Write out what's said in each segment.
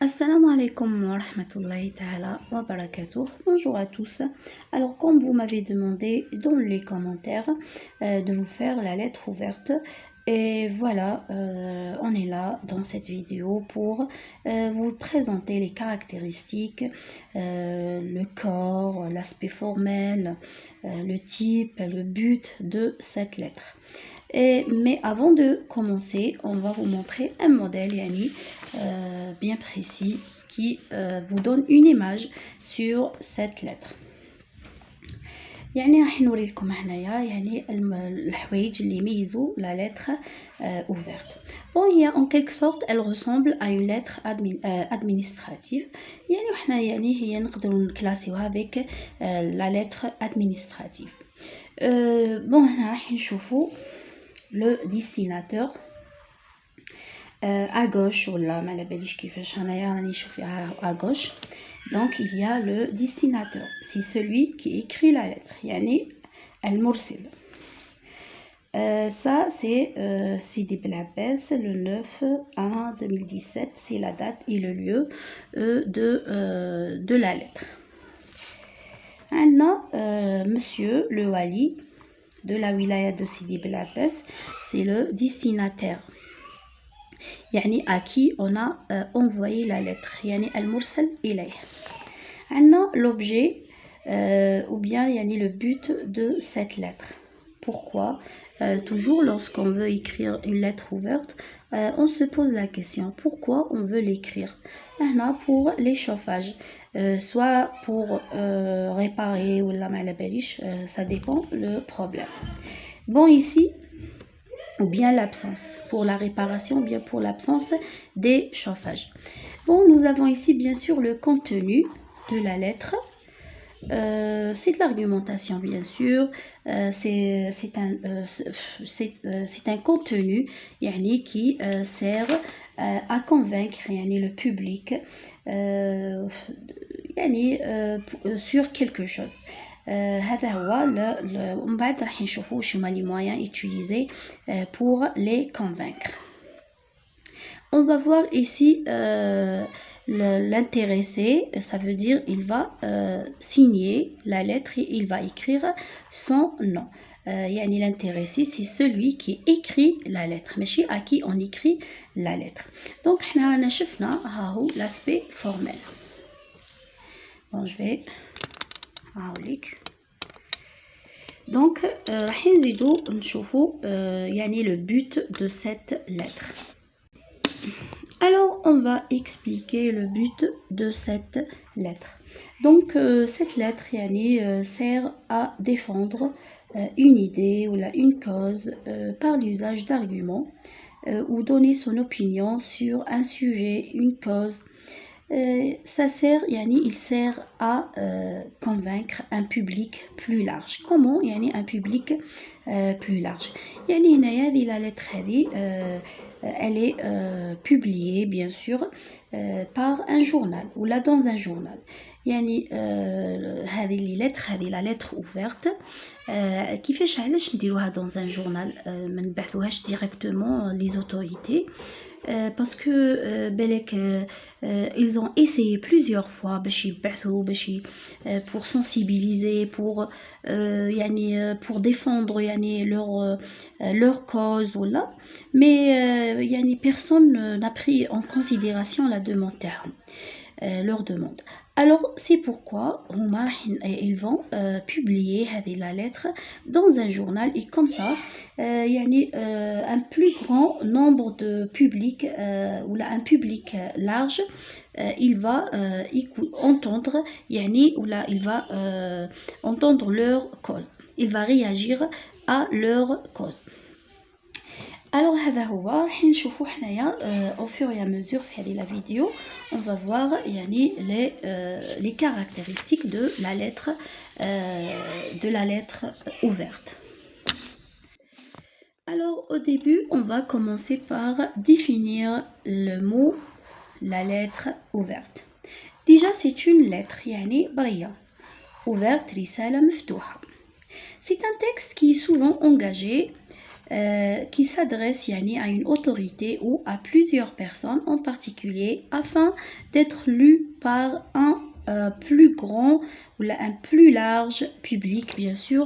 Assalamu alaikum wa rahmatullahi ta'ala wa barakatuh. Bonjour à tous. Alors, comme vous m'avez demandé dans les commentaires de vous faire la lettre ouverte, et voilà, on est là dans cette vidéo pour vous présenter les caractéristiques, le corps, l'aspect formel, le type, le but de cette lettre. Mais avant de commencer, on va vous montrer un modèle bien précis qui vous donne une image sur cette lettre. راح نوري لكم هنايا الحوايج اللي يميزوا la lettre ouverte. Bon, en quelque sorte elle ressemble à une lettre administrative. وحنا هي نقدروا نكلاسيوها avec la lettre administrative. Bon, هنا راح نشوفوا le destinateur à gauche, ou là, à gauche. Donc il y a le destinateur, c'est celui qui écrit la lettre, yani al-mursil. Ça c'est Sidi Blabès, le 9/1/2017, c'est la date et le lieu de la lettre. Maintenant, monsieur le wali de la wilaya de Sidi Blabès, c'est le destinataire, يعني à qui on a envoyé la lettre, يعني المرسل إليه. عندنا l'objet ou bien يعني le but de cette lettre. Pourquoi toujours lorsqu'on veut écrire une lettre ouverte, on se pose la question pourquoi on veut l'écrire. هنا pour l'échauffage, soit pour réparer ou la malabalish, ça dépend le problème. Bon, ici ou bien l'absence, pour la réparation, ou bien pour l'absence des chauffages. Bon, nous avons ici bien sûr le contenu de la lettre. C'est de l'argumentation bien sûr, c'est un contenu qui sert à convaincre le public sur quelque chose. هذا هو ومن بعد راح نشوفوا شنو les moyens utilisés pour les convaincre. On va voir ici l'intéressé, ça veut dire il va signer la lettre et il va écrire son nom. L'intéressé, c'est celui qui écrit la lettre, mais à qui on écrit la lettre. Donc on a vu l'aspect formel. Bon, je vais donc راح نزيدو نشوفو le but de cette lettre. Alors on va expliquer le but de cette lettre. Donc cette lettre sert à défendre une idée ou une cause par l'usage d'arguments ou donner son opinion sur un sujet, une cause. Ça sert, il sert à convaincre un public plus large. Comment un public plus large? La lettre elle est publiée bien sûr par un journal ou là dans un journal. la lettre ouverte كيفاش علاش نديروها dans un journal ما نبعثوهاش directement les autorités. Parce que ils ont essayé plusieurs fois pour sensibiliser, pour défendre leur cause ou là, mais personne n'a pris en considération la demande leur demande. Alors c'est pourquoi ils vont publier la lettre dans un journal et comme ça un plus grand nombre de public ou là un public large il va entendre ou là il va entendre leur cause, il va réagir à leur cause. Alors هذا هو راح نشوفوا حنايا au fur et à mesure في هذه la vidéo on va voir les caractéristiques de la lettre ouverte. Alors au début on va commencer par définir le mot la lettre ouverte. Déjà c'est une lettre برية ouverte رسالة مفتوحة. C'est un texte qui est souvent engagé qui s'adresse يعني à une autorité ou à plusieurs personnes en particulier afin d'être lu par un plus grand ou un plus large public bien sûr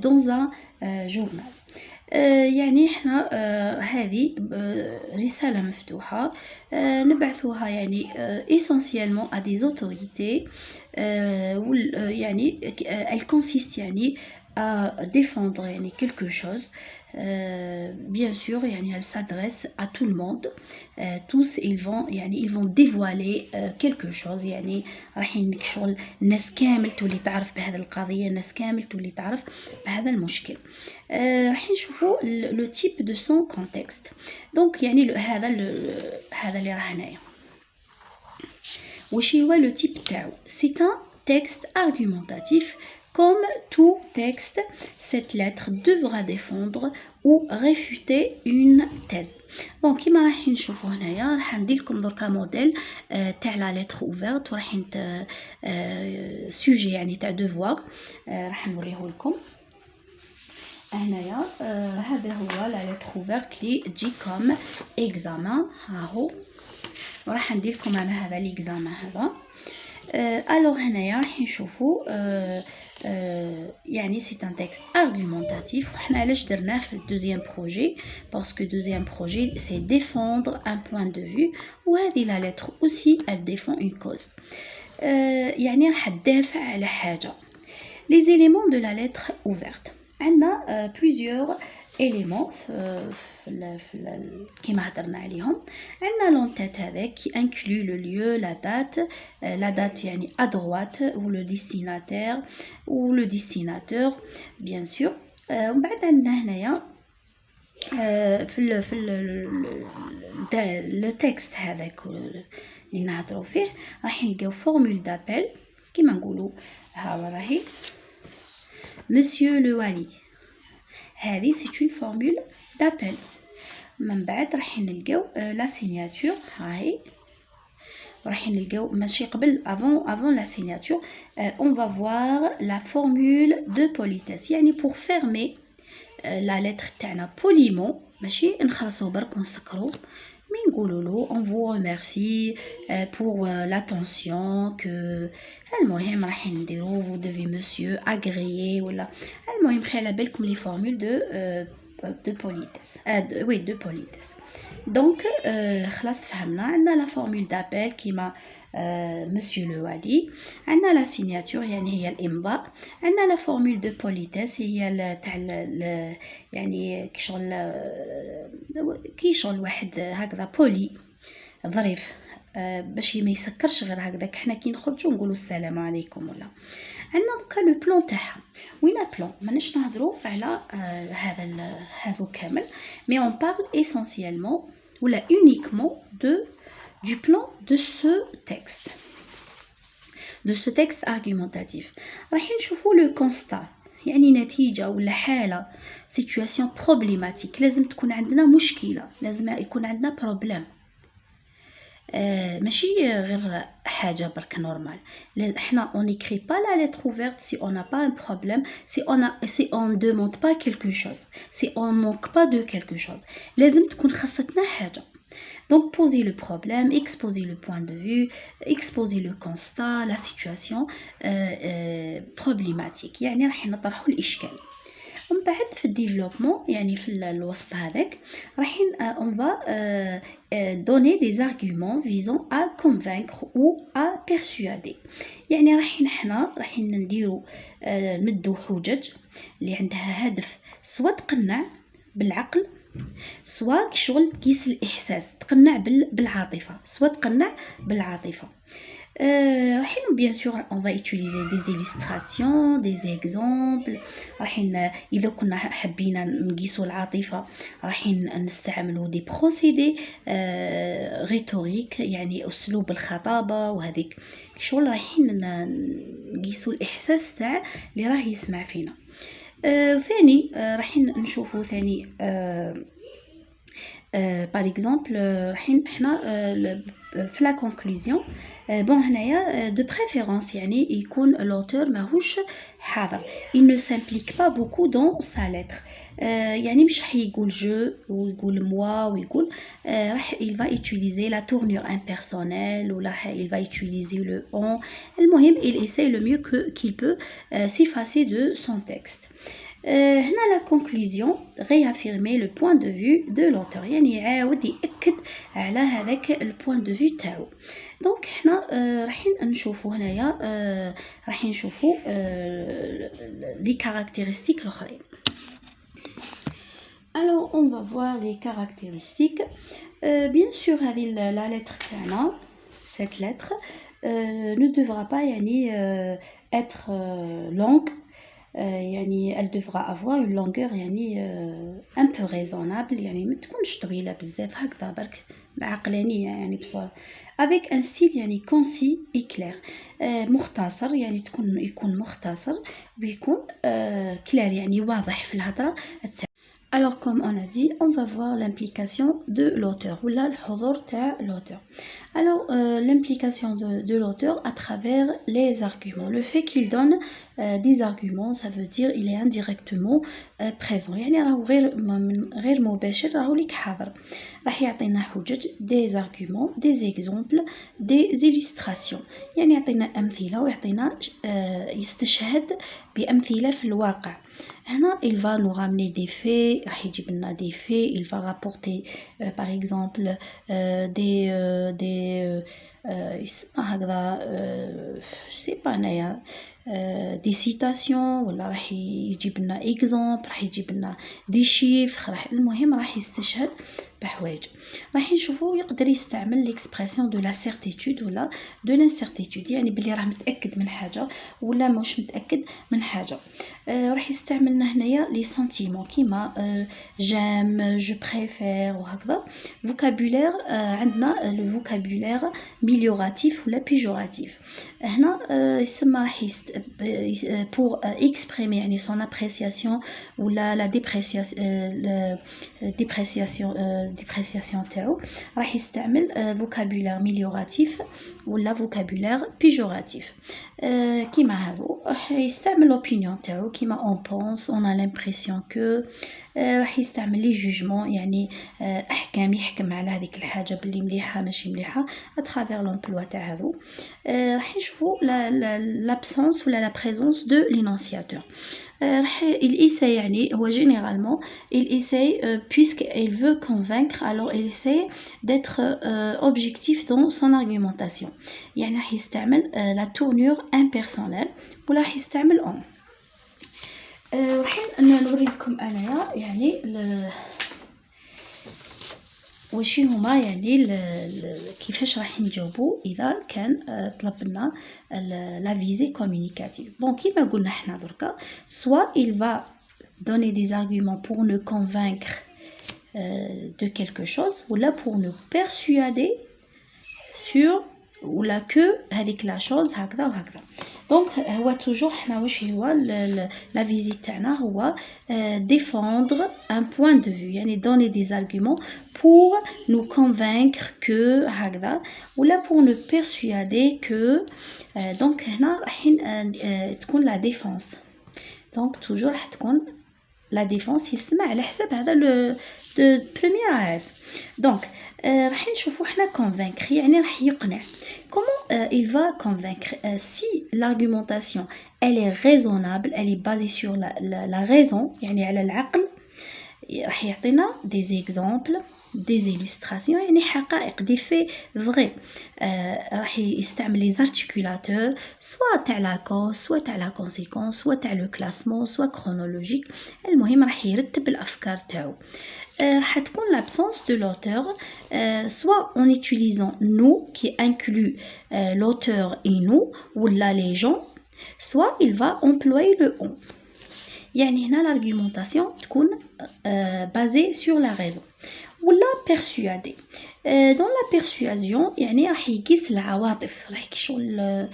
dans un journal. يعني احنا هذه رسالة مفتوحة نبعثوها يعني essentiellement à des autorités يعني elle consiste يعني à défendre يعني quelque chose. Bien sûr يعني elle s'adresse à tout le monde. tous ils vont dévoiler quelque chose يعني راح ينكشوا الناس كامل تولي تعرف بهذه القضية الناس كامل تولي تعرف بهذا المشكل. راح نشوفوا لو تيب دو سون كونتكست دونك يعني هذا اللي راه هنايا واش هو لو تيب تاعو سي ان texte argumentatif. Comme tout texte, cette lettre devra défendre ou réfuter une thèse. Donc, كما راح نشوفوا هنايا راح ندير لكم دركا موديل تاع لا lettre ouverte وراح sujet يعني تاع devoir راح نوريه لكم هنايا. هذا هو لا lettre ouverte اللي تجي كوم examen هاهو وراح ندير لكم على هذا ليكزامان هذا. alors هنايا راح نشوفوا يعني سي ان تكست argumentatif وحنا علاش درناه في الدوزيام بروجي باسكو دوزيام بروجي سي défendre un point de vue وهذه لا lettre aussi elle défend une cause. يعني راح تدافع على حاجه. les éléments de la lettre ouverte عندنا plusieurs éléments كما هضرنا عليهم. عندنا لونتيت هذا qui inclut le lieu la date يعني à droite ou le destinataire bien sûr. ومن بعد عندنا هنايا في لو تكست هذاك اللي نهضروا فيه راح نلقاو فورمول دابيل كما نقولوا ها راهي monsieur le wali. هذه c'est une formule d'appel. من بعد راح نلقاو لا سيناتور هاي راح نلقاو ماشي قبل avant la signature on va voir la formule de politesse يعني pour fermer la lettre تاعنا poliment ماشي نخلصو برك ونسكرو مي نقولوا له on vous remercie pour l'attention que المهم راح نديرو vous devez monsieur agréer ولا المهم خلي على بالكم لي فورمول de politesse oui de politesse. donc خلاص فهمنا عندنا لا فورمول دابيل كيما monsieur le wali. عندنا لا سيناتور يعني هي الامضاء. عندنا لا فورمول دو بوليتيس هي تاع يعني كي شغل واحد هكذا بولي ظريف باش ما يسكرش غير هكذاك. حنا كي نخرجوا نقولوا السلام عليكم ولا. عندنا دوكا لو بلان تاعها وين بلان ماناش نهضروا على هذا كامل مي اون بارل اسونسيالمون ولا uniquement du plan de ce texte argumentatif. راح نشوفوا لو كونستا يعني نتيجه ولا حاله سيتوياسيون بروبليماتيك. لازم تكون عندنا مشكله لازم يكون عندنا بروبليم ماشي غير حاجه برك نورمال. احنا on n'écrit pas la lettre ouverte si on n'a pas un problème, si on demande pas quelque chose, si on manque pas de quelque chose. لازم تكون خاصتنا حاجه. donc poser le problème, exposer le point de vue, exposer le constat, la situation problématique يعني راح نطرحوا الاشكال. ومن بعد في الديفلوبمون يعني في الوسط هذاك راح on va donner des arguments visant à convaincre ou à persuader. يعني راح نديروا نمدوا حجج اللي عندها هدف سواء تقنع بالعقل سواء شغل تقيس الإحساس تقنع بالعاطفة سواء تقنع بالعاطفة. bien sûr on va utiliser des illustrations des exemples. إذا كنا حبينا نقيسوا العاطفة راح نستعملوا des procédés rhétoriques يعني أسلوب الخطابة وهذيك شغل راح نقيسوا الإحساس تاع اللي راه يسمع فينا. ثاني راح نشوفوا ثاني باغ اكزومبل حنا في لا كونكلوزيون بون هنايا دو بريفيرونس يعني يكون لوتور ماهوش حاضر il ne s'implique pas beaucoup dans sa lettre يعني مش راح يقول جو ويقول موا ويقول راح il va utiliser la tournure impersonnelle ولا il va utiliser le on المهم il essaie le mieux qu'il peut s'effacer de son texte هنا la conclusion réaffirmer le point de vue de l'auteur يعني يعاود يأكد على هذاك البوان دو فيو تاعو دونك حنا راح نشوفوا هنايا راح نشوفوا لي كارactéristiques الاخرين. Alors on va voir les caractéristiques bien sûr هذه la lettre تاعنا cette lettre ne devra pas يعني être longue يعني elle devra avoir une longueur يعني un peu raisonnable يعني ما تكونش طويله بزاف هكذا برك عقلانيه يعني بصوره avec un style يعني concis et clair مختصر يعني يكون مختصر ويكون clair يعني واضح في الهضره. Alors comme on a dit, on va voir l'implication de l'auteur ou là le حضور تاع l'auteur. Alors l'implication de l'auteur à travers les arguments. Le fait qu'il donne des arguments, ça veut dire il est indirectement présent. يعني راهو غير مباشر راهو ليك حاضر. راح يعطينا حجج des arguments, des exemples, des illustrations. يعني يعطينا أمثلة ويعطينا يستشهد بأمثلة في الواقع. هنا il va nous ramener des faits راح يجيب لنا des faits il va rapporter par exemple des يسمى هكذا سي با انايا دي سيتاسيون ولا راح يجيب لنا اكزامبل راح يجيب لنا دي شيفر راح المهم راح يستشهد بحوايج. راح نشوفوا يقدر يستعمل ليكسبرسيون دو لا سيرتيتود ولا دو لانسيرتيتود يعني بلي راه متاكد من حاجه ولا مش متاكد من حاجه. راح يستعملنا هنايا لي سنتيمون كيما جام جو بريفير وهكذا. فوكابولير عندنا لو فوكابولير ميليوراتيف ولا بيجوراتيف. هنا يسمى راح pour exprimer يعني son appréciation ou la dépréciation تاعو راح يستعمل vocabulaire amélioratif ولا vocabulaire péjoratif. كيما هذو راح يستعمل l'opinion تاعو كيما on pense on a l'impression que راح يستعمل لي جوجمون يعني احكام يحكم على هذيك الحاجه باللي مليحه ماشي مليحه اترافير لومبلوا تاع هذو. راح نشوفوا l'absence ولا la présence de l'énonciateur. il essaie يعني هو généralement il essaie puisqu'il veut convaincre alors il essaie d'être objectif dans son argumentation يعني راح يستعمل la tournure impersonnelle ولا راح يستعمل on. راح نوري لكم انايا يعني واش هما يعني كيفاش راح نجاوبوا اذا كان طلب لنا لا فيزي كومونيكاتيف. بون كيما قلنا حنا دركا soit il va donner des arguments pour nous convaincre de quelque chose ولا pour nous persuader sur ولا que هذيك لا شوز هكذا وهكذا. دونك هو توجور حنا واش هو لا فيزيت تاعنا هو défendre un point de vue يعني donner des arguments pour nous convaincre que هكذا ولا pour nous persuader que دونك هنا راح تكون لا ديفونس. دونك توجور راح تكون لا ديفونس يسمع على حساب هذا لو دو بروميير اس. دونك راح نشوفوا حنا convaincre يعني راح يقنع. Comment il va convaincre si l'argumentation elle est raisonnable, elle est basée sur la raison يعني على العقل راح يعطينا des exemples des illustrations يعني حقائق des faits vrais. راح يستعمل les articulateurs soit تاع la cause soit تاع la conséquence soit تاع le classement soit chronologique. المهم راح يرتب الأفكار تاعو. راح تكون l'absence de l'auteur soit en utilisant nous qui inclut l'auteur et nous ولا les gens soit il va employer le on. يعني هنا l'argumentation تكون basée sur la raison ولا persuader. dans la persuasion يعني راح يقيس العواطف راح شغل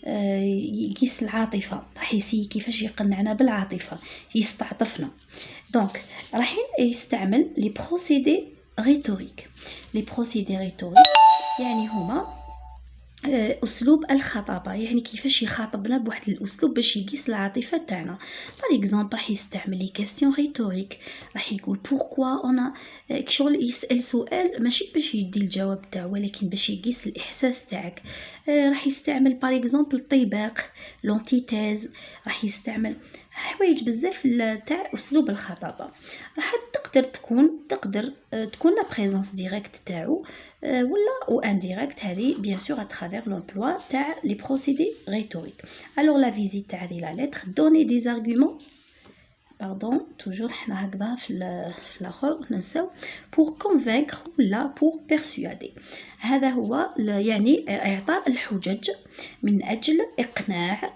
يقيس العاطفة راح يسي كيفاش يقنعنا بالعاطفة يستعطفنا. دونك راح يستعمل لي بروسيدي rhétoriques. Les procédés rhétoriques يعني هما اسلوب الخطابه، يعني كيفاش يخاطبنا بواحد الاسلوب باش يقيس العاطفه تاعنا. باغ اكزومبل راح يستعمل لي كاستيون ريتوريك، راح يقول بوركوا انا كشغل يسال سؤال ماشي باش يدي الجواب تاعو ولكن باش يقيس الاحساس تاعك. راح يستعمل باغ اكزومبل الطباق، لونتيتيز، راح يستعمل حوايج بزاف تاع اسلوب الخطابه. راح تقدر تكون لا بريزونس ديريكت تاعو ولا ou indirect هذه bien sûr à travers l'emploi تاع les procédés rhétoriques. Alors la visite تاع هذه la lettre donner des arguments pardon toujours حنا هكذا في الاخر ننساو pour convaincre ولا pour persuader. هذا هو يعني اعطاء الحجج من اجل اقناع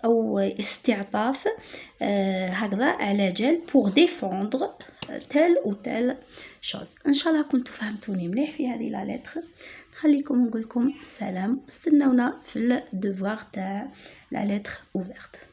او استعطاف هكذا على جال pour défendre تال و تال شوز. ان شاء الله كنتوا فهمتوني مليح في هذه لا لتر. نخليكم نقول لكم سلام، استنونا في الدوفوار تاع لا لتر اوفرت.